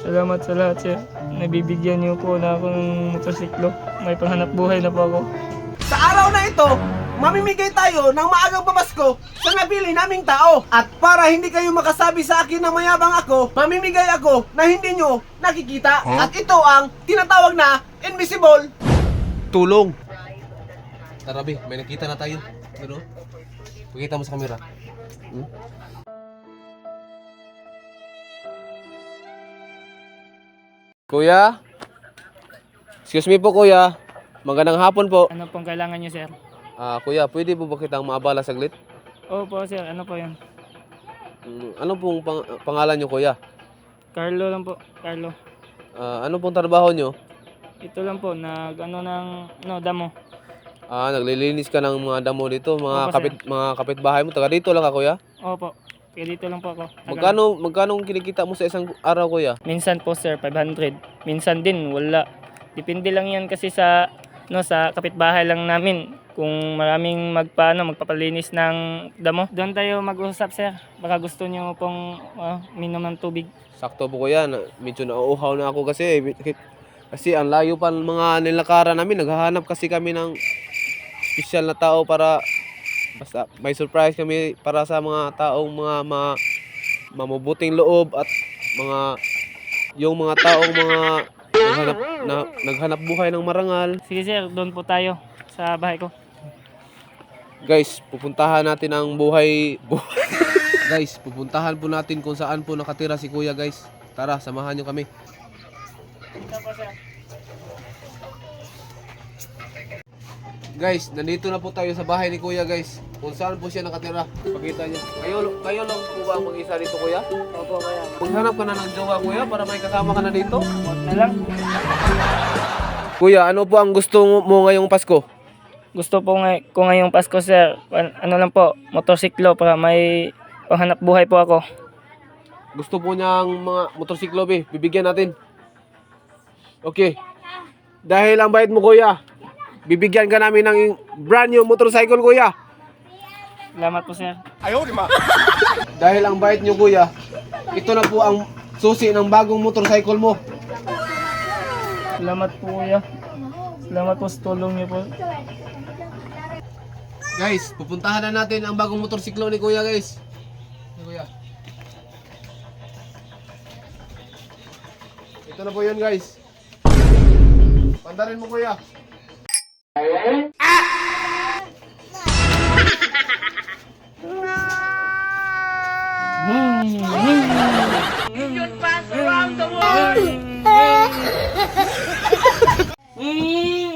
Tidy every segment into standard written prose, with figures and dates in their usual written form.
Salamat sa lahat, sir. Nabibigyan niyo po na ako ng motorsiklo. May panghanap buhay na po ako. Sa araw na ito, mamimigay tayo ng maagang pamasko sa nabili naming tao. At para hindi kayo makasabi sa akin na mayabang ako, mamimigay ako na hindi nyo nakikita. At ito ang tinatawag na invisible tulong. Tara, Be, may nakita na tayo. Ano? Pakita mo sa camera. Kuya? Excuse me po, kuya. Magandang hapon po. Ano pong kailangan niyo, sir? Kuya, pwede po ba kitang maabala saglit? Opo, sir. Ano po yun? Ano pong pangalan nyo, kuya? Carlo lang po. Carlo. Ano pong trabaho nyo? Ito lang po. Damo. Naglilinis ka ng mga damo dito, Opo, sir. mga kapitbahay mo. Taga dito lang ka, kuya? Opo. Kaya dito lang po ako. Magkano ang kinikita mo sa isang araw, kuya? Minsan po, sir, 500. Minsan din, wala. Depende lang yan kasi sa kapitbahay lang namin. Kung maraming magpapalinis ng damo. Doon tayo mag-usap, sir. Baka gusto niyo pong minom ng tubig. Sakto po, kuya. Medyo nauuhaw na ako kasi. Kasi ang layo pa ng mga nilakaran namin. Naghahanap kasi kami ng special na tao para basta may surprise kami para sa mga taong mga mamubuting loob at yung mga taong naghanap buhay ng marangal. Sige, sir. Doon po tayo sa bahay ko. Guys, pupuntahan natin ang Guys, pupuntahan po natin kung saan po nakatira si kuya, guys. Tara, samahan nyo kami. Ito po, sir. Guys, nandito na po tayo sa bahay ni kuya, guys. Kung saan po siya nakatira. Pakita niyo. Kayo lang po ba ang mag-isa dito, kuya? Opo, kaya. Maghanap ka na ng jowa, kuya, para may kasama ka na dito. Huwag na lang. Kuya, ano po ang gusto mo ngayong Pasko? Gusto po ko ngayong Pasko, sir. Ano lang po, motorsiklo para may panghanap buhay po ako. Gusto po niyang mga motorsiklo, bibigyan natin. Okay. Dahil ang bait mo, kuya, bibigyan ka namin ng brand new motorcycle, kuya. Salamat po, sir. Dahil ang bait niyo, kuya, ito na po ang susi ng bagong motorcycle mo. Salamat po, kuya. Salamat po sa tulong niyo po. Guys, pupuntahan na natin ang bagong motorsiklo ni kuya, guys. Ni kuya. Ito na po yun, guys. Pandarin mo, kuya.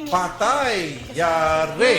Patay! Yari!